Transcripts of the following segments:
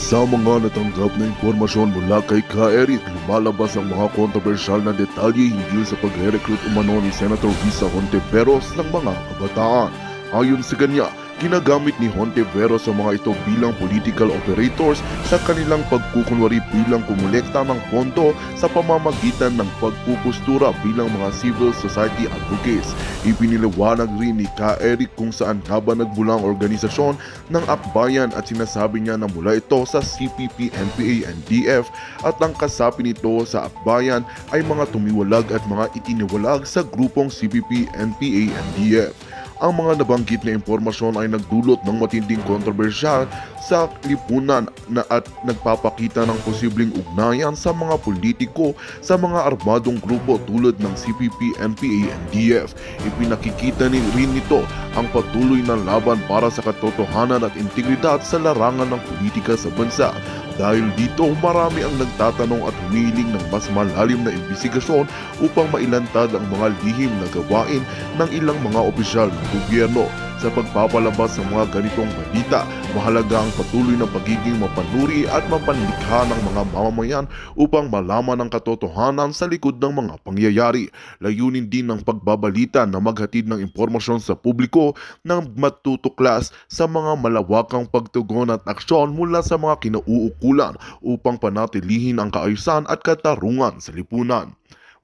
Sa mga natanggap na impormasyon mula kay Ka Eric, lumalabas ang mga kontrobersyal na detalye hinggil sa pagre-recruit umano ni Senator Risa Hontiveros ng mga kabataan. Ayon sa kanya, ginagamit ni Hontiveros sa mga ito bilang political operators sa kanilang pagkukunwari bilang kumulekta ng pondo sa pamamagitan ng pagpupustura bilang mga civil society advocates. Ipiniliwanag rin ni Ka Eric kung saan nga ba nagmula ang organisasyon ng Akbayan at sinasabi niya na mula ito sa CPP, NPA, NDF at ang kasapi nito sa Akbayan ay mga tumiwalag at mga itiniwalag sa grupong CPP, NPA, NDF. Ang mga nabanggit na impormasyon ay nagdulot ng matinding kontrobersyal sa lipunan at nagpapakita ng posibleng ugnayan sa mga politiko sa mga armadong grupo tulad ng CPP, NPA, NDF. Ipinakikita rin nito ang patuloy na laban para sa katotohanan at integridad sa larangan ng politika sa bansa. Dahil dito, marami ang nagtatanong at humihiling ng mas malalim na imbestigasyon upang mailantad ang mga lihim na gawain ng ilang mga opisyal ng gobyerno. Sa pagpapalabas ng mga ganitong balita, mahalaga ang patuloy na pagiging mapanuri at mapanlikha ng mga mamamayan upang malaman ang katotohanan sa likod ng mga pangyayari. Layunin din ng pagbabalita na maghatid ng impormasyon sa publiko na matutuklas sa mga malawakang pagtugon at aksyon mula sa mga kinauukulan upang panatilihin ang kaayusan at katarungan sa lipunan.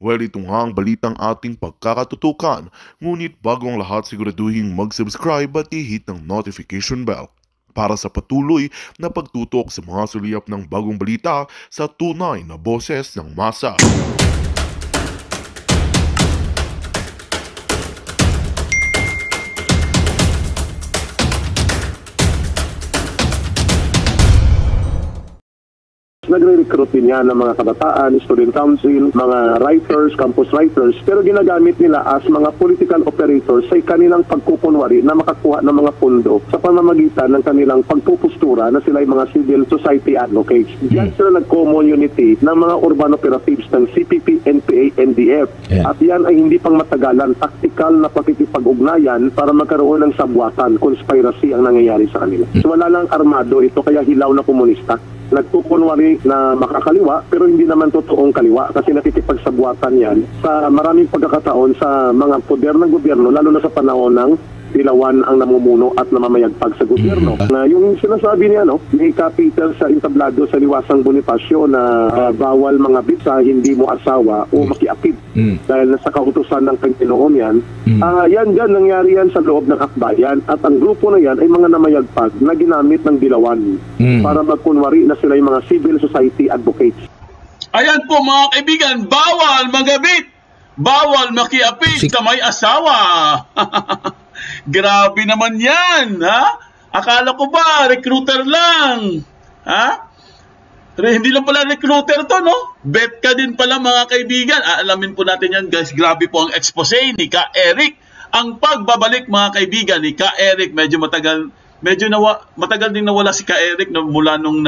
Well, ito nga ang balitang ating pagkakatutukan. Ngunit bago ang lahat, siguraduhin mag-subscribe at i-hit ng notification bell para sa patuloy na pagtutok sa mga suliyap ng bagong balita sa tunay na boses ng masa. Nagre-recruit din yan ng mga kabataan, student council, mga writers, campus writers, pero ginagamit nila as mga political operators sa kanilang pagkukunwari na makakuha ng mga pondo sa pamamagitan ng kanilang pagpupustura na sila ay mga civil society advocates. Diyan sila nag-common unity ng mga urban operatives ng CPP, NPA, NDF. At yan ay hindi pang matagalan, tactical na pakikipag-ugnayan para magkaroon ng sabwatan, conspiracy ang nangyayari sa kanila. So wala lang armado ito, kaya hilaw na komunista. Nagkukunwari na makakaliwa pero hindi naman totoong kaliwa kasi nakikipagsabwatan yan sa maraming pagkakataon sa mga poder ng gobyerno, lalo na sa panahon ng Dilawan ang namumuno at namamayagpag sa gobyerno. Yung sinasabi niya, may Peter sa entablado sa Liwasang Bonifacio na bawal mga bitsa, hindi mo asawa o makiapid dahil sa kautusan ng Panginoon yan. Yan dyan, nangyari yan sa loob ng Akbayan at ang grupo na yan ay mga namayagpag na ginamit ng Dilawan para magkunwari na sila yung mga civil society advocates. Ayan po mga kaibigan, bawal magabit, bawal makiapid sa may asawa. Grabe naman yan, ha? Akala ko ba, recruiter lang, ha? Pero hindi lang pala recruiter to, no? Bet ka din pala mga kaibigan. Aalamin po natin yan, guys. Grabe po ang expose ni Ka Eric. Ang pagbabalik mga kaibigan ni Ka Eric, medyo matagal din nawala si Ka Eric mula nung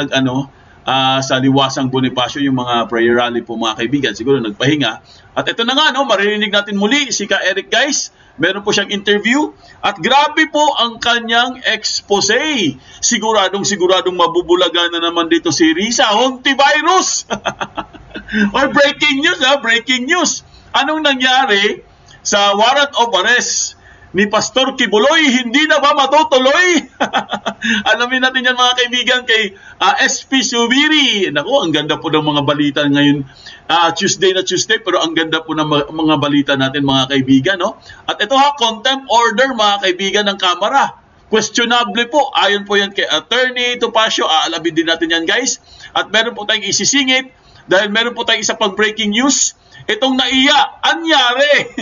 sa Liwasang Bonifacio, yung mga prayer rally po mga kaibigan. Siguro nagpahinga. At ito na nga, maririnig natin muli si Ka Eric, guys. Meron po siyang interview at grabe po ang kanyang expose. Siguradong mabubulagan na naman dito si Risa Hontiveros. Or breaking news, breaking news. Anong nangyari sa warrant of arrest ni Pastor Kibuloy? Hindi na ba matutuloy? Alamin natin yan mga kaibigan kay SP Subiri. Naku, ang ganda po ng mga balita ngayon. Tuesday pero ang ganda po ng mga balita natin mga kaibigan, no? At ito contempt order mga kaibigan ng Kamara. Questionable po. Ayon po yan kay Attorney Topacio. Aalamin din natin yan, guys. At meron po tayong isisingit dahil meron po tayong isa pang breaking news. Itong NAIA, anyari?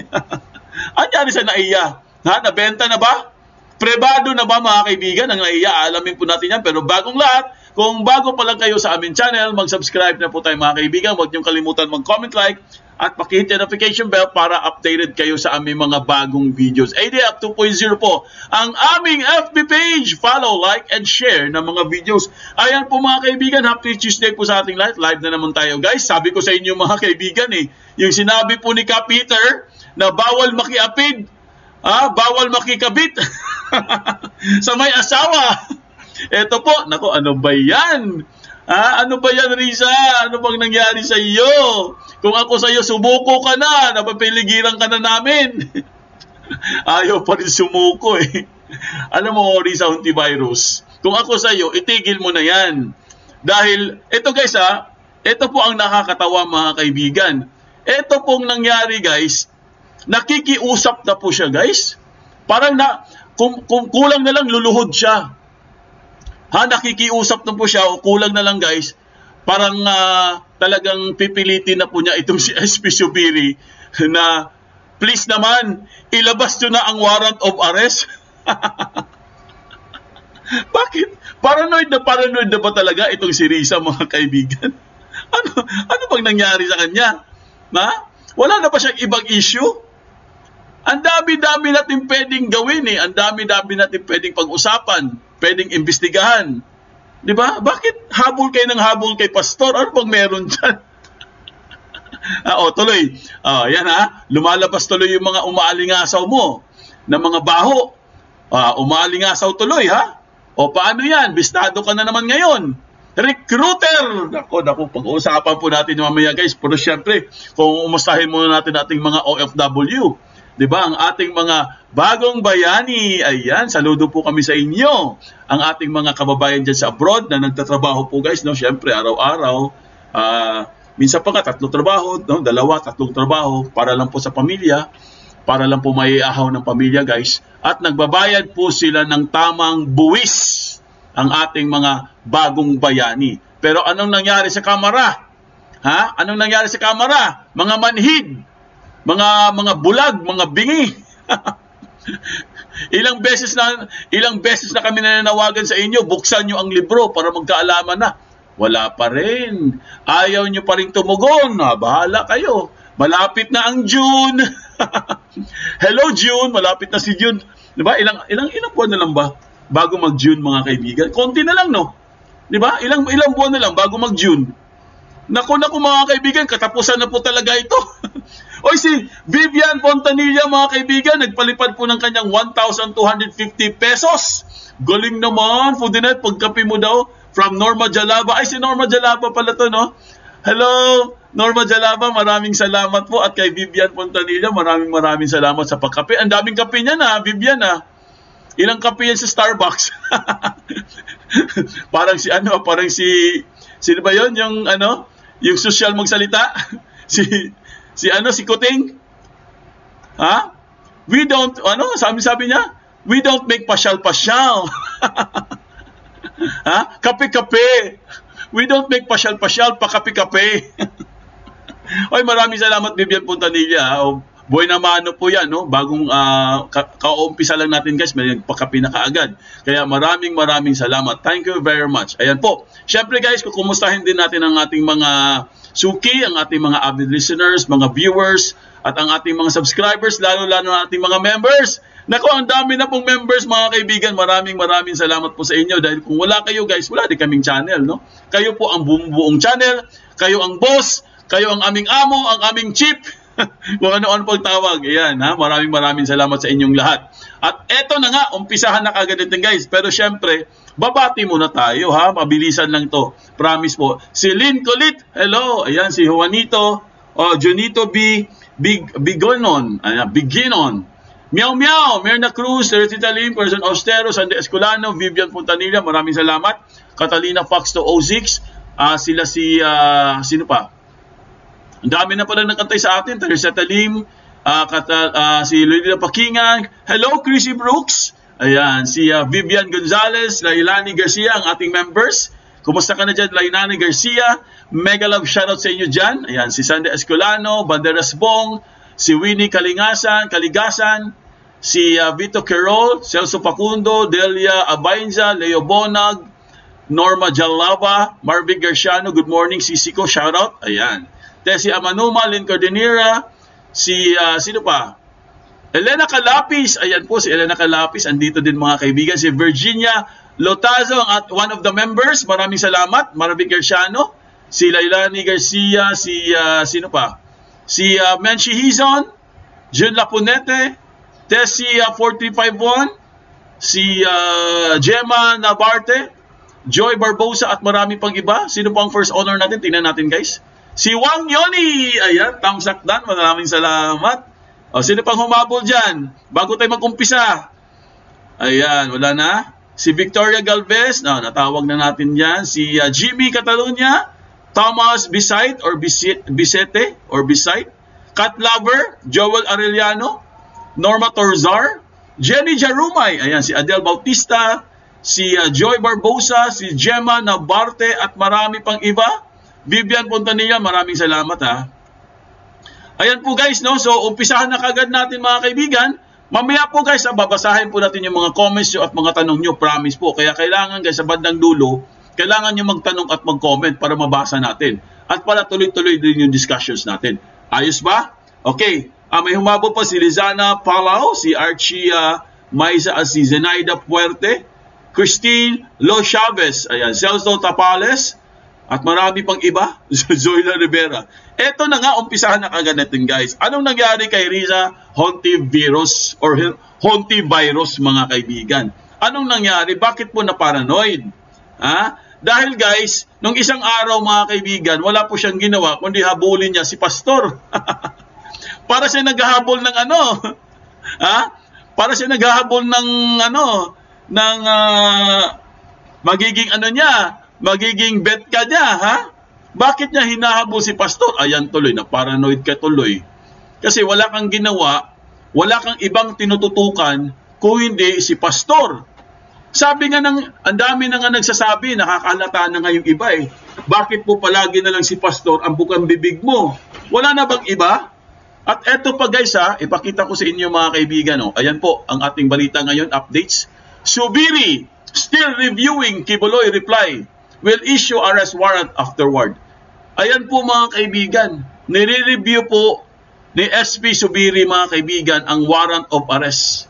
Anyari sa NAIA? Nabenta na ba? Privado na ba mga kaibigan ang NAIA? Alamin po natin yan. Pero bagong lahat, kung bago pa lang kayo sa aming channel, mag-subscribe na po tayo mga kaibigan. Huwag niyong kalimutan mag-comment, like, at pakihit yung notification bell para updated kayo sa aming mga bagong videos. ADF 2.0 po ang aming FB page. Follow, like, and share ng mga videos. Ayan po mga kaibigan, happy Tuesday po sa ating live. Live na naman tayo, guys. Sabi ko sa inyo mga kaibigan, yung sinabi po ni Ka Peter na bawal makiapid, bawal makikabit sa may asawa. Ito po, naku, ano ba yan? Ano ba yan, Risa? Ano bang nangyari sa iyo? Kung ako sa iyo, sumuko ka na. Napapiligiran ka na namin. Ayaw pa rin sumuko eh. Alam mo, Risa Hontivirus, kung ako sa iyo, itigil mo na yan. Dahil, ito guys ito po ang nakakatawa mga kaibigan. Ito pong nangyari guys, nakikiusap na po siya guys. Parang kung kulang na lang luluhod siya. Nakikiusap na po siya o kulang na lang guys. Parang talagang pipilitin na po niya itong si SP Subiri na please naman, ilabas nyo na ang warrant of arrest. Bakit? Paranoid na ba talaga itong si Risa mga kaibigan? Ano bang nangyari sa kanya? Wala na ba siyang ibang issue? Ang dami-dami natin pwedeng gawin eh. Ang dami-dami natin pwedeng pag-usapan. Pwedeng imbestigahan. Di ba? Bakit habol kayo ng habol kay Pastor? Ano bang meron dyan? Tuloy. Yan lumalabas tuloy yung mga umaalingasaw mo na mga baho. Umaalingasaw tuloy paano yan? Bistado ka na naman ngayon. Recruiter! Naku, pag-uusapan po natin mamaya guys. Pero syempre, kung umustahin muna natin ating mga OFW. Diba? Ang ating mga bagong bayani. Ayan, saludo po kami sa inyo. Ang ating mga kababayan dyan sa abroad na nagtatrabaho po guys. No? Syempre, araw-araw. Minsan pa nga, 3 trabaho. No? 2, 3 trabaho. Para lang po sa pamilya. Para lang po maiahaw ng pamilya guys. At nagbabayad po sila ng tamang buwis. Ang ating mga bagong bayani. Pero anong nangyari sa kamera? Anong nangyari sa kamera? Mga manhid. Mga bulag, mga bingi. Ilang beses na kami nananawagan sa inyo, buksan nyo ang libro para magkaalaman na. Wala pa rin. Ayaw nyo pa rin tumugon. Bahala kayo. Malapit na ang June. Hello June, malapit na si June. Diba? Ilang buwan na lang ba bago mag-June mga kaibigan? Konti na lang no. Diba? Ilang buwan na lang bago mag-June. Naku mga kaibigan, katapusan na po talaga ito. Oy, si Vivian Fontanilla mga kaibigan, nagpalipad po ng kanyang 1,250 pesos. Galing naman, Foodinet, pagkape mo daw from Norma Jalaba. Ay, si Norma Jalaba pala to, no? Hello, Norma Jalaba, maraming salamat po. At kay Vivian Fontanilla, maraming salamat sa pagkape. Ang daming kape niya na, Vivian Ilang kape yan sa Starbucks? Parang sino ba yun? Yung social magsalita? Si Kuting? We don't, sabi niya? We don't make pasyal-pasyal. Kape-kape. We don't make pasyal-pasyal, pakape-kape. Oy, maraming salamat Vivian Fontanilla. Buhay na mano po yan, no? Bagong kaumpisa lang natin guys, may nagpakape na kaagad. Kaya maraming salamat. Thank you very much. Ayan po. Syempre guys, kukumustahin din natin ang ating mga suki, ang ating mga avid listeners, mga viewers, at ang ating mga subscribers, lalo-lalo ang ating mga members. Naku, ang dami na pong members mga kaibigan. Maraming salamat po sa inyo. Dahil kung wala kayo guys, wala din kaming channel, no? Kayo po ang buong channel, kayo ang boss, kayo ang aming amo, ang aming chief. Kung ano-ano pang tawag. Ayan, maraming salamat sa inyong lahat. At eto na nga, umpisahan na kagad ito guys. Pero syempre, babati muna tayo mabilisan lang to. Promise po. Si Lynn Colit, hello. Ayan, si Juanito, Junito Bigonon, Biginon. Meow Meow, Mirna Cruz, Teresita Lim, Person Austero, Sandy Escolano, Vivian Fontanilla, maraming salamat. Catalina Fox to 06, sino pa? Ang dami na pala nagkantay sa atin. Teresita Lim, si Lolita Pakingan. Hello, Chrissy Brooks. Ayan, si Vivian Gonzalez, Lailani Garcia, ang ating members. Kumusta ka na dyan, Lailani Garcia? Mega love shoutout sa inyo dyan. Ayan, si Sandy Escolano, Banderas Bong, si Winnie Kaligasan, si Vito Querol, Celso Facundo, Delia Abainza, Leo Bonag, Norma Jalava, Marvic Garciano, good morning, Sisiko, shoutout. Ayan. Si Amanuma, Lynn Cordonera, sino pa? Elena Calapis, ayan po si Elena Calapis, andito din mga kaibigan. Si Virginia Lotazo, one of the members, maraming salamat. Marvic Garciano, si Lailani Garcia, sino pa? Si Menchi Hizon, Jun Lapunete, Tessie 4351, si Gemma Nabarte, Joy Barbosa at marami pang iba. Sino po ang first honor natin? Tingnan natin guys. Si Wang Yoni. Ayan, thumbs up dan. Maraming salamat. O, sino pang humabol dyan? Bago tayo mag-umpisa. Ayan, wala na. Si Victoria Galvez. Natawag na natin dyan. Si Jimmy Catalunya. Thomas Bisite or Bisete or Bisite. Cat Lover. Joel Arellano. Norma Torzar. Jenny Jarumay. Ayan, si Adele Bautista. Si Joy Barbosa, si Gemma Nabarte at marami pang iba. Vivian Pontanilla, maraming salamat ha. Ayan po guys, no? So umpisahan na kagad natin mga kaibigan. Mamaya po guys, babasahin po natin yung mga comments nyo at mga tanong nyo, promise po. Kaya kailangan guys sa bandang dulo, kailangan nyo magtanong at mag-comment para mabasa natin. At para tuloy-tuloy din yung discussions natin. Ayos ba? Okay, may humabol pa si Lizana Palau, si Archie Maiza at si Zenaida Puerte. Christine Lo Chavez, ayan, Celso Tapales, at marami pang iba, Zoila Rivera. Eto na nga, umpisahan na kagad natin guys. Anong nangyari kay Riza Hontivirus or Hontivirus mga kaibigan? Anong nangyari? Bakit po na-paranoid? Dahil guys, nung isang araw mga kaibigan, wala po siyang ginawa, kundi habulin niya si pastor. Para siya naghahabol ng ano? Para siya naghahabol ng ano? Magiging ano niya, magiging bet ka niya, ha? Bakit niya hinahabol si pastor? Ayan tuloy, na paranoid ka tuloy. Kasi wala kang ginawa, wala kang ibang tinututukan kung hindi si pastor. Sabi nga ang dami na nga nagsasabi, nakakalata na nga yung iba eh. Bakit po palagi na lang si pastor ang bukang bibig mo? Wala na bang iba? At eto pa guys ipakita ko sa inyo mga kaibigan. Ayan po ang ating balita ngayon, updates. Subiri, still reviewing Kibuloy reply, will issue arrest warrant afterward. Ayan po mga kaibigan, nire-review po ni SP Subiri mga kaibigan ang warrant of arrest.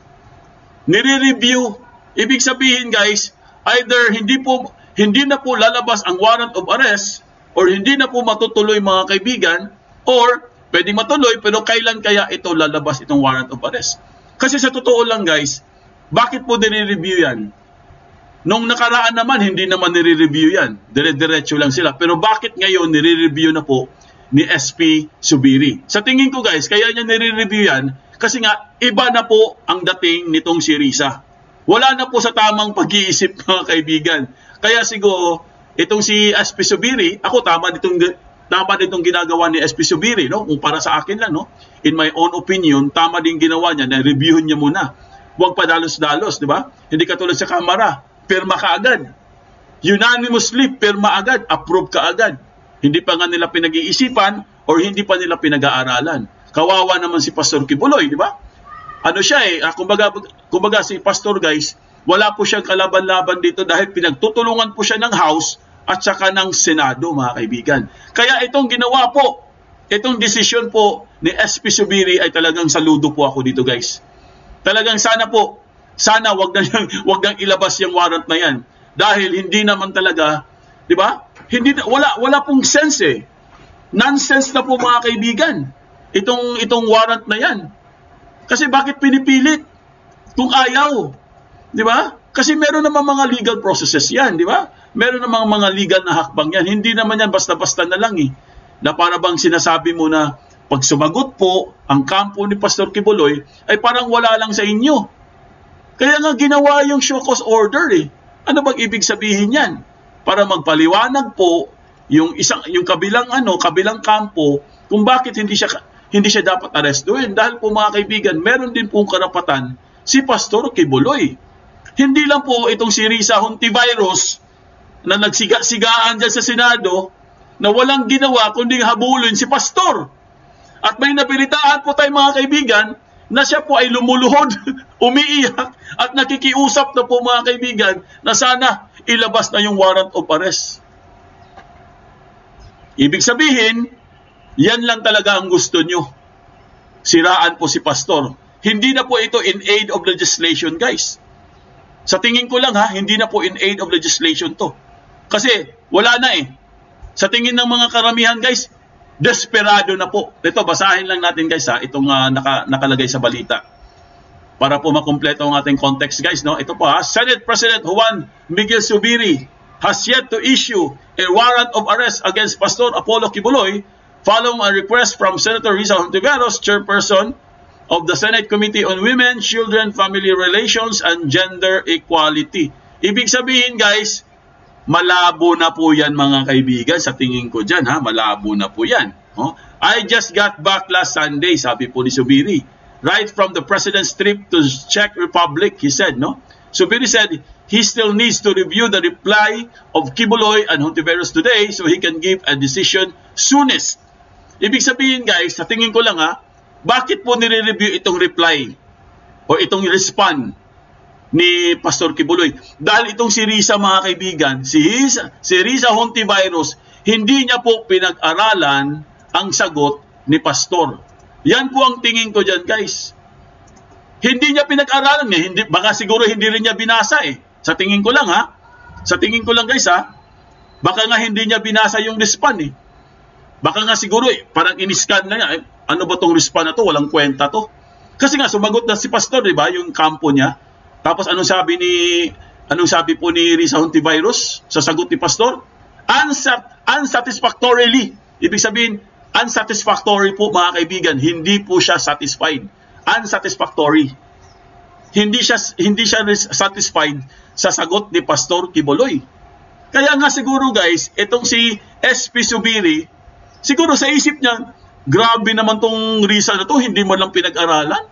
Nire-review, ibig sabihin guys, either hindi na po lalabas ang warrant of arrest or hindi na po matutuloy mga kaibigan or pwedeng matuloy pero kailan kaya ito lalabas itong warrant of arrest? Kasi sa totoo lang guys, bakit po nire-review yan? Nung nakaraan naman, hindi naman nire-review yan. Dire-diretso lang sila. Pero bakit ngayon nire-review na po ni SP Subiri? Sa tingin ko guys, kaya niya nire-review yan kasi nga iba na po ang dating nitong si Riza. Wala na po sa tamang pag-iisip mga kaibigan. Kaya siguro, itong si SP Subiri, ako tama ditong ginagawa ni SP Subiri, no? Kung para sa akin lang, no? In my own opinion, tama din ginawa niya na reviewin niya muna. Huwag pa dalos-dalos, di ba? Hindi katulad sa kamera, pirma ka agad. Unanimously, pirma agad, approve ka agad. Hindi pa nga nila pinag-iisipan or hindi pa nila pinag-aaralan. Kawawa naman si Pastor Kibuloy, di ba? Ano siya kumbaga si Pastor guys, wala po siyang kalaban-laban dito dahil pinagtutulungan po siya ng House at saka ng Senado, mga kaibigan. Kaya itong ginawa po, itong desisyon po ni SP Subiri ay talagang saludo po ako dito guys. Talagang sana wag nang ilabas yung warrant na yan. Dahil hindi naman talaga, di ba? Wala pong sense eh. Nonsense na po mga kaibigan. Itong warrant na yan. Kasi bakit pinipilit? Kung ayaw, di ba? Kasi meron namang mga legal processes yan, di ba? Meron namang mga legal na hakbang yan. Hindi naman yan basta-basta na lang eh. Na para bang sinasabi mo na pag sumagot po ang kampo ni Pastor Kibuloy ay parang wala lang sa inyo. Kaya nga ginawa yung show cause order eh. Ano bang ibig sabihin yan? Para magpaliwanag po yung kabilang kampo kung bakit hindi siya dapat arestuhin. Dahil po mga kaibigan, meron din pong karapatan si Pastor Kibuloy. Hindi lang po itong si Riza Hontivirus na nagsiga-sigaan dyan sa Senado na walang ginawa kundi habulin si Pastor. At may nabalitaan po tayo mga kaibigan na siya po ay lumuluhod, umiiyak at nakikiusap na po mga kaibigan na sana ilabas na yung warrant of arrest. Ibig sabihin, yan lang talaga ang gusto nyo. Siraan po si Pastor. Hindi na po ito in aid of legislation guys. Sa tingin ko lang hindi na po in aid of legislation to. Kasi wala na eh. Sa tingin ng mga karamihan guys, desperado na po. Ito, basahin lang natin guys itong nakalagay sa balita. Para po makumpleto ang ating context guys, no? Ito po Senate President Juan Miguel Subiri has yet to issue a warrant of arrest against Pastor Apollo Kibuloy following a request from Senator Risa Hontiveros, chairperson of the Senate Committee on Women, Children, Family Relations, and Gender Equality. Ibig sabihin guys, malabo na po yan mga kaibigan sa tingin ko dyan. Malabo na po yan. I just got back last Sunday, sabi po ni Subiri. Right from the president's trip to Czech Republic, he said, no? Subiri said he still needs to review the reply of Kibuloy and Hontiveros today so he can give a decision soonest. Ibig sabihin guys, sa tingin ko lang bakit po nire-review itong reply o itong respond ni Pastor Kibuloy? Dahil itong si Risa mga kaibigan, si Risa Hontiveros, hindi niya po pinag-aralan ang sagot ni Pastor. Yan po ang tingin ko dyan guys. Hindi niya pinag-aralan niya, baka siguro hindi rin niya binasa Sa tingin ko lang Sa tingin ko lang guys baka nga hindi niya binasa yung respond Baka nga siguro parang in-scan na niya, ano ba tong respond na to? Walang kwenta to. Kasi nga sumagot na si Pastor, di ba, yung kampo niya. Tapos anong sabi po ni Risa Hontiveros sa sagot ni Pastor? Unsatisfactorily. Ibig sabihin, unsatisfactory po mga kaibigan, hindi po siya satisfied. Unsatisfactory. Hindi siya satisfied sa sagot ni Pastor Kibuloy. Kaya nga siguro guys, itong si SP Subiri, siguro sa isip niya, grabe naman tong Risa na to, hindi mo lang pinag-aralan.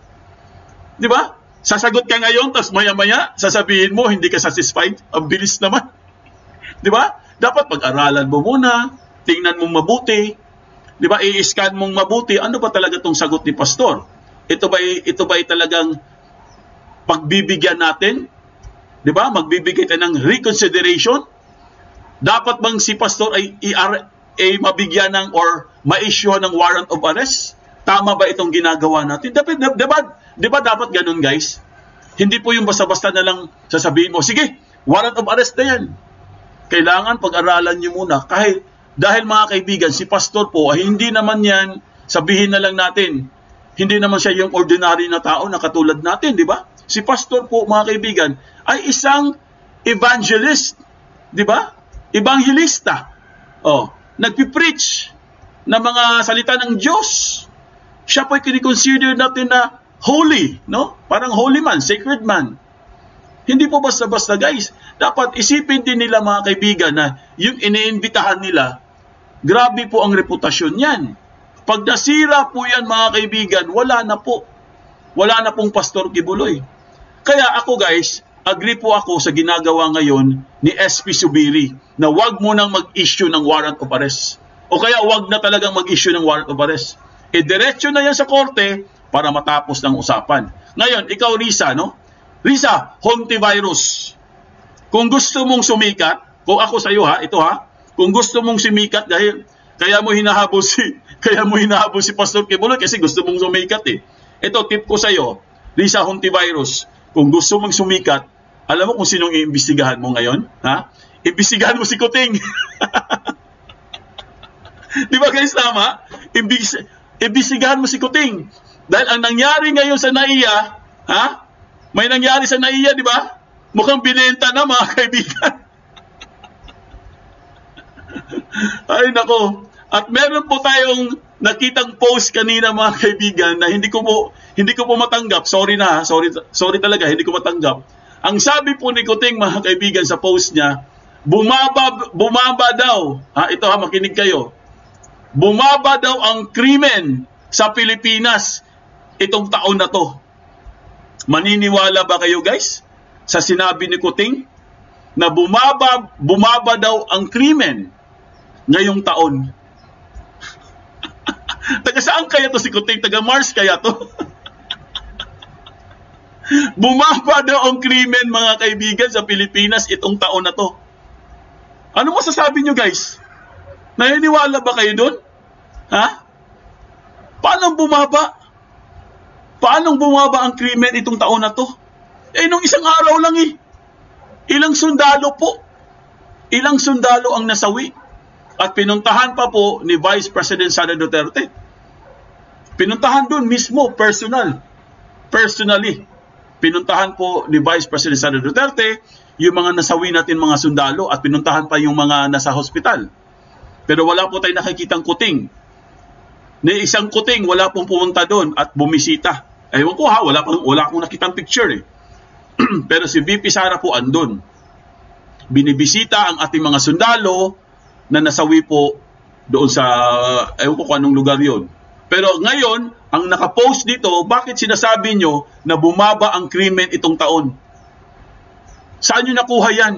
Di ba? Sasagot ka ngayon, tapos maya-maya, sasabihin mo, hindi ka satisfied. Ang bilis naman. Di ba? Dapat pag-aralan mo muna, tingnan mong mabuti. Di ba? I-scan mong mabuti. Ano ba talaga tong sagot ni Pastor? Ito ba talagang pagbibigyan natin? Di ba? Magbibigay tayo ng reconsideration? Dapat bang si Pastor ay mabigyan ng or ma-issue ng warrant of arrest? Tama ba itong ginagawa natin? Di ba dapat ganun guys? Hindi po yung basta-basta na lang sasabihin mo, sige, warrant of arrest na yan. Kailangan pag-aralan nyo muna. Dahil mga kaibigan, si Pastor po, ay hindi naman yan, sabihin na lang natin, hindi naman siya yung ordinary na tao na katulad natin, di ba? Si Pastor po, mga kaibigan, ay isang evangelist, di ba? Evangelista. Nagpipreach ng mga salita ng Diyos. Siya po ay kinikonsider natin na holy, no? Parang holy man, sacred man. Hindi po basta-basta guys. Dapat isipin din nila mga kaibigan na yung iniimbitahan nila, grabe po ang reputasyon yan. Pag nasira po yan mga kaibigan, wala na po. Wala na pong Pastor Kibuloy. Kaya ako guys, agree po ako sa ginagawa ngayon ni SP Subiri na wag mo nang mag-issue ng warrant of arrest. O kaya wag na talagang mag-issue ng warrant of arrest. Diretso na yan sa korte para matapos ng usapan. Ngayon, ikaw Risa, no? Risa Hontiveros, kung gusto mong sumikat, kung ako sa iyo kung gusto mong sumikat dahil kaya mo hinahabol si Pastor Kibuloy kasi gusto mong sumikat Ito tip ko sa iyo, Risa Hontiveros, kung gusto mong sumikat, alam mo kung sinong iimbestigahan mo ngayon? Imbestigahan mo si Kuting. Di ba guys, tama? Imbestigahan mo si Kuting. Dahil ang nangyari ngayon sa NAIA, may nangyari sa NAIA, di ba? Mukhang binenta na mga kaibigan. Ay nako. At meron po tayong nakitang post kanina mga kaibigan na hindi ko po matanggap. Sorry na sorry talaga, hindi ko matanggap. Ang sabi po ni Kuting mga kaibigan sa post niya, bumaba daw. Ito makinig kayo. Bumaba daw ang krimen sa Pilipinas itong taon na to. Maniniwala ba kayo guys sa sinabi ni Kuting na bumaba daw ang krimen ngayong taon? Taga saan kaya to si Kuting? Taga Mars kaya to? Bumaba daw ang krimen mga kaibigan sa Pilipinas itong taon na to. Ano masasabi nyo guys? Naniniwala ba kayo doon? Paano bumaba? Paano bumaba ang krimen itong taon na to? Nung isang araw lang Ilang sundalo po. Ilang sundalo ang nasawi. At pinuntahan pa po ni Vice President Sara Duterte. Pinuntahan doon mismo, personally. Pinuntahan po ni Vice President Sara Duterte yung mga nasawi natin mga sundalo at pinuntahan pa yung mga nasa hospital. Pero wala po tayong nakikitang kuting. Ni isang kuting, wala pong pumunta doon at bumisita. Ewan ko ha, wala akong nakitang picture eh. Pero si VP Sara po andun. Binibisita ang ating mga sundalo na nasawi po doon sa, ewan ko kung anong lugar yon. Pero ngayon, ang nakapost dito, bakit sinasabi nyo na bumaba ang krimen itong taon? Saan nyo nakuha yan?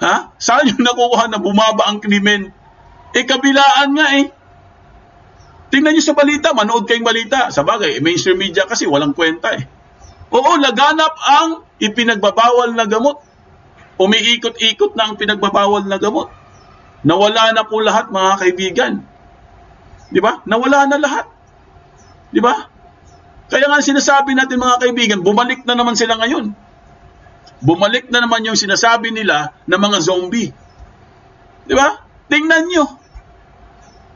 Ha? Saan nyo nakuha na bumaba ang krimen? Kabilaan nga eh. Tingnan nyo sa balita, manood kayong balita. Sa bagay, mainstream media kasi walang kwenta eh. Oo, laganap ang ipinagbabawal na gamot. Umiikot-ikot na ang pinagbabawal na gamot. Nawala na po lahat mga kaibigan. Di ba? Nawala na lahat. Di ba? Kaya nga sinasabi natin mga kaibigan, bumalik na naman sila ngayon. Bumalik na naman yung sinasabi nila na mga zombie. Di ba? Tingnan nyo.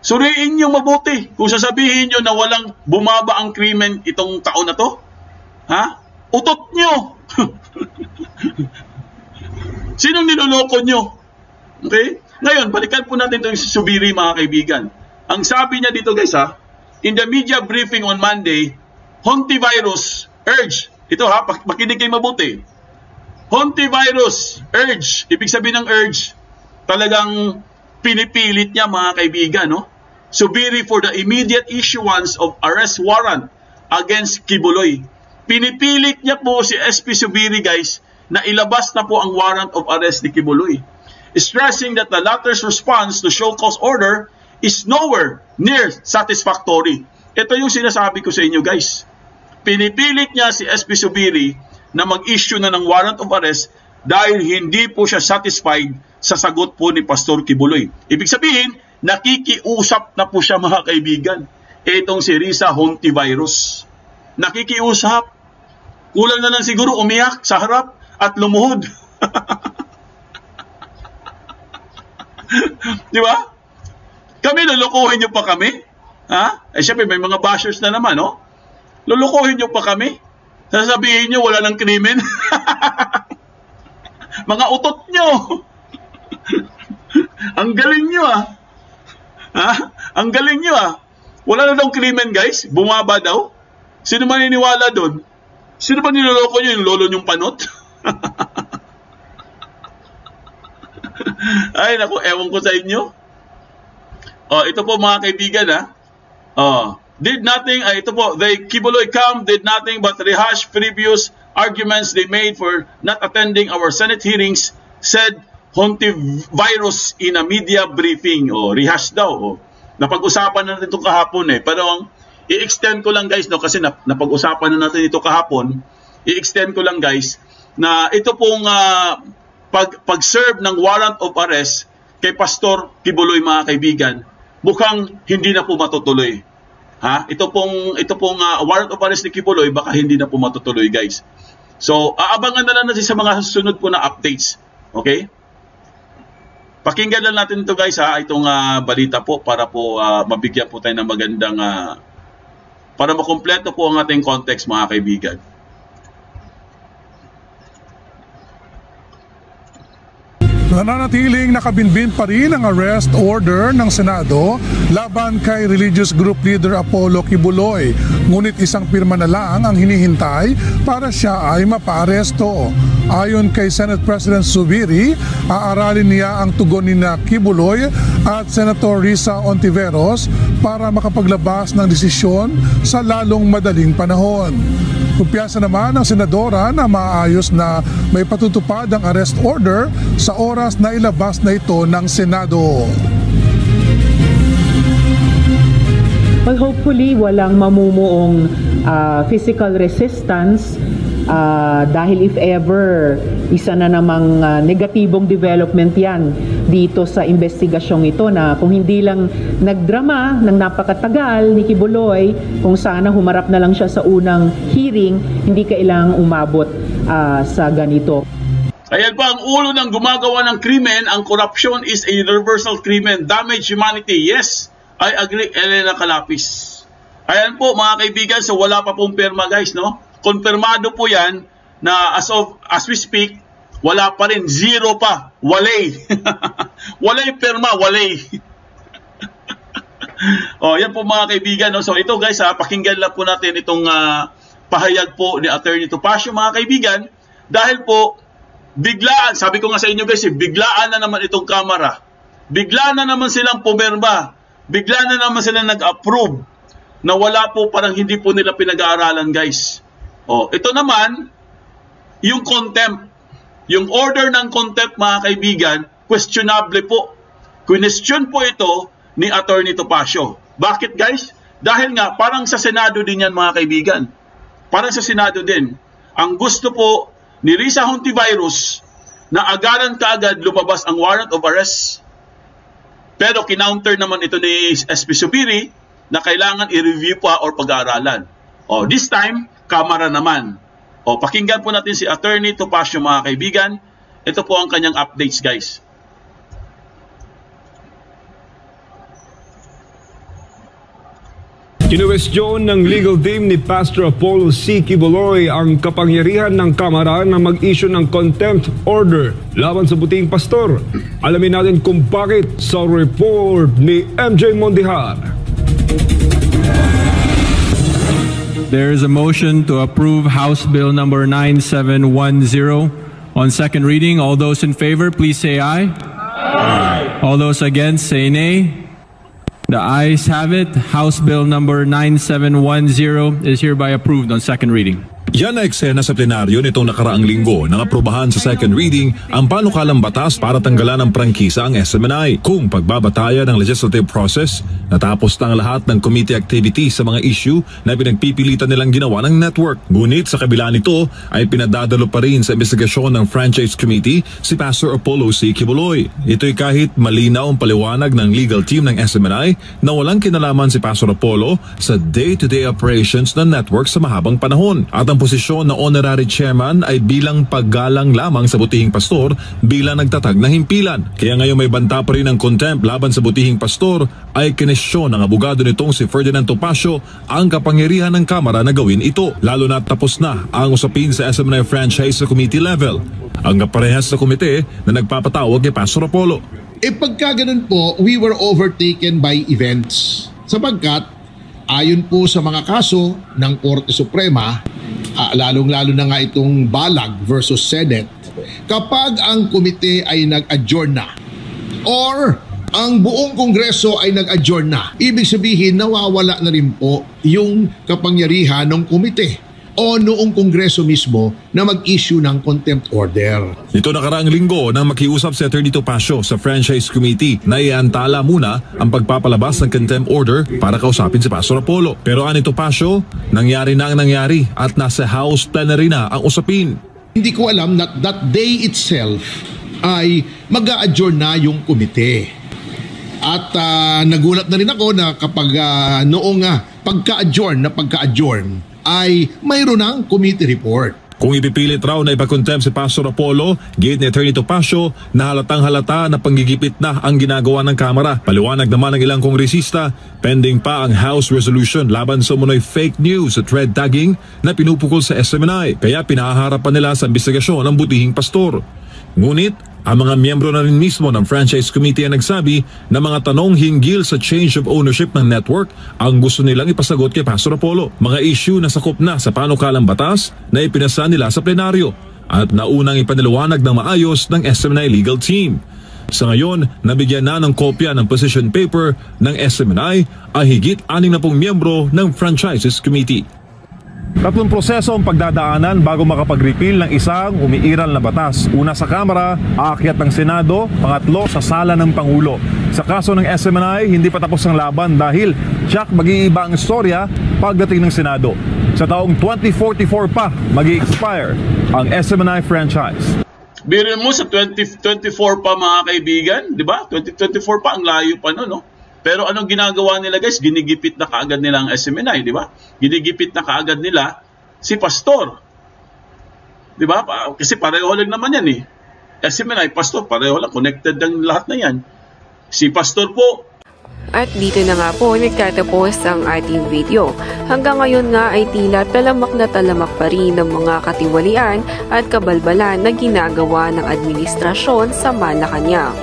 Suriin nyo mabuti. Kung sasabihin nyo na walang bumaba ang krimen itong taon na to, ha? Utot nyo. Sinong niloloko nyo? Okay? Ngayon, balikan po natin itong Subiri mga kaibigan. Ang sabi niya dito guys ha, in the media briefing on Monday, Hontivirus urge, ito ha, makinig kayo mabuti. Hontivirus urge, ibig sabihin ng urge, talagang pinipilit niya mga kaibigan, no? Subiri for the immediate issuance of arrest warrant against Kibuloy. Pinipilit niya po si SP Subiri guys na ilabas na po ang warrant of arrest ni Kibuloy. Stressing that the latter's response to show cause order is nowhere near satisfactory. Ito yung sinasabi ko sa inyo guys. Pinipilit niya si SP Subiri na mag-issue na ng warrant of arrest dahil hindi po siya satisfied sa sagot po ni Pastor Kibuloy. Ibig sabihin, nakikiusap na po siya mga kaibigan. Itong si Risa Hontivirus. Nakikiusap. Kulang na lang siguro umiyak sa harap at lumuhod. Di ba? Kami, lulukuhin nyo pa kami? Ha? Siyempre, may mga bashers na naman, no? Lulukuhin nyo pa kami? Sasabihin nyo, wala ng krimen? Mga utot nyo! Ang galing nyo, ah! Ha? Ang galing nyo, ah! Wala na daw krimen, guys? Bumaba daw? Sino maniniwala doon? Sino ba niloloko nyo? Yung lolo nyong panot? Ay, naku, ewan ko sa inyo. Ito po mga kaibigan, ha. Did nothing, ito po, Kibuloy Camp did nothing but rehash previous arguments they made for not attending our Senate hearings, said Hontivirus in a media briefing. Rehash daw. Napag-usapan na natin ito kahapon eh. Pero i-extend ko lang guys, no, kasi napag-usapan na natin ito kahapon. I-extend ko lang guys, na ito pong pag-serve ng warrant of arrest kay Pastor Kibuloy mga kaibigan, mukhang hindi na po matutuloy. Ha? Ito pong warrant of arrest ni Kibuloy, baka hindi na po matutuloy guys. So, aabangan na lang natin sa mga susunod po na updates. Okay? Pakinggan lang natin ito guys ha, itong balita po para po mabigyan po tayo ng magandang para makumpleto po ang ating context mga kaibigan. Nananatiling nakabinbin pa rin ang arrest order ng Senado laban kay religious group leader Apollo Kibuloy. Ngunit isang pirma na lang ang hinihintay para siya ay mapaaresto. Ayon kay Senate President Subiri, aaralin niya ang tugon ni Kibuloy at Senator Risa Hontiveros para makapaglabas ng desisyon sa lalong madaling panahon. Kumpiyansa naman ng senadora na maayos na may patutupad ang arrest order sa oras na ilabas na ito ng Senado. Well, hopefully walang mamumuong physical resistance dahil if ever isa na namang negatibong development yan dito sa investigasyong ito na kung hindi lang nagdrama ng napakatagal ni Kibuloy, kung sana humarap na lang siya sa unang hearing, hindi kailangang umabot sa ganito. Ayan pa ang ulo ng gumagawa ng krimen, ang corruption is a universal crimen, damage humanity. Yes, I agree, Elena Calapis. Ayan po mga kaibigan, so wala pa pong perma guys, no? Konfirmado po yan na as we speak, wala pa rin, zero pa, walay. Walay perma, walay. Yan po mga kaibigan. No? So ito guys, pakinggan lang po natin itong pahayag po ni Attorney Topacio mga kaibigan. Dahil po, biglaan, sabi ko nga sa inyo guys, biglaan na naman itong Kamara. Bigla na naman silang pumirma. Bigla na naman silang nag-approve na wala po, parang hindi po nila pinag-aaralan guys. Ito naman, yung contempt. Yung order ng contempt mga kaibigan, questionable po. Question po ito ni Attorney Topacio. Bakit guys? Dahil nga, parang sa Senado din yan mga kaibigan. Parang sa Senado din. Ang gusto po ni Risa Hontivirus na agaran kaagad lumabas ang warrant of arrest. Pero kinounter naman ito ni SP Subiri na kailangan i-review pa or pag-aaralan. This time, Kamara naman. Pakinggan po natin si Attorney Topacio mga kaibigan. Ito po ang kanyang updates guys. Kinuwestiyon ng legal team ni Pastor Apollo C. Quiboloy ang kapangyarihan ng Kamara na mag-issue ng contempt order laban sa buting pastor. Alamin natin kung bakit sa report ni MJ Mondihar. There is a motion to approve House Bill number 9710 on second reading. All those in favor, please say aye. Aye. All those against, say nay. The ayes have it. House Bill number 9710 is hereby approved on second reading. Yan na eksena sa plenaryo nitong nakaraang linggo nang aprobahan sa second reading ang panukalang batas para tanggalan ng prangkisa ang SMNI. Kung pagbabatayan ng legislative process, natapos na ang lahat ng committee activities sa mga issue na pinagpipilitan nilang ginawa ng network. Ngunit sa kabila nito ay pinadadalo pa rin sa investigasyon ng Franchise Committee si Pastor Apollo C. Quiboloy. Ito'y kahit malinaw ang paliwanag ng legal team ng SMNI na walang kinalaman si Pastor Apollo sa day-to-day operations ng network sa mahabang panahon. At ang posisyon na honorary chairman ay bilang paggalang lamang sa butihing pastor bilang nagtatag ng himpilan. Kaya ngayon may banta pa rin ng contempt laban sa butihing pastor ay kinesyon ng abogado nitong si Ferdinand Topacio ang kapangyarihan ng Kamara na gawin ito. Lalo na tapos na ang usapin sa SMNI franchise sa committee level. Ang kaparehas sa komite na nagpapatawag kay Pastor Apollo. Pagka ganun po, we were overtaken by events. Sapagkat ayon po sa mga kaso ng Korte Suprema, lalong-lalo na nga itong Balag versus Senate, kapag ang komite ay nag-adjourn na or ang buong Kongreso ay nag-adjourn na, ibig sabihin nawawala na rin po yung kapangyarihan ng komite o noong Kongreso mismo na mag-issue ng contempt order. Ito nakaraang linggo nang makiusap si Attorney Topacio sa Franchise Committee na iantala muna ang pagpapalabas ng contempt order para kausapin si Pastor Apollo. Pero ani Topacio, nangyari na ang nangyari at nasa House plenary na ang usapin. Hindi ko alam that day itself ay mag-a-adjourn na yung komite. At nagulat na rin ako na kapag noong pagka-adjourn ay mayroon ng committee report. Kung ipipilit raw na ipakontempt si Pastor Apollo, gate ni Attorney Topacio na halatang halata na panggigipit na ang ginagawa ng Kamara. Paliwanag naman ng ilang kongresista, pending pa ang House resolution laban sa umunoy fake news at red tagging na pinupukol sa SMNI. Kaya pinahaharapan nila sa investigasyon ang butihing pastor. Ngunit, ang mga miyembro na rin mismo ng Franchise Committee ay nagsabi na mga tanong hinggil sa change of ownership ng network ang gusto nilang ipasagot kay Pastor Apollo. Mga issue na sakop na sa panukalang batas na ipinasa nila sa plenaryo at naunang ipaniliwanag ng maayos ng SMNI legal team. Sa ngayon, nabigyan na ng kopya ng position paper ng SMNI ay higit 60 miyembro ng Franchises Committee. Tatlong proseso ang pagdadaanan bago makapag-repeal ng isang umiiral na batas. Una sa Kamara, aakyat ng Senado, pangatlo sa sala ng Pangulo. Sa kaso ng SMNI, hindi pa tapos ang laban dahil tsak mag-iiba ang istorya pagdating ng Senado. Sa taong 2044 pa mag-i-expire ang SMNI franchise. Biro mo sa 2024 pa mga kaibigan, di ba? 2024 pa, ang layo pa no, no? Pero anong ginagawa nila guys? Ginigipit na kaagad nila ang SMNI, di ba? Ginigipit na kaagad nila si Pastor. Di ba? Kasi pareho lang naman yan eh. SMNI, Pastor, pareho lang. Connected ang lahat na yan. Si Pastor po, At dito na nga po nagtatapos ang ating video. Hanggang ngayon nga ay tila talamak na talamak pa rin ng mga katiwalian at kabalbalan na ginagawa ng administrasyon sa Malacanang.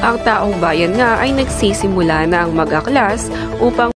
Ang taong bayan nga ay nagsisimula na ang mag-aklas upang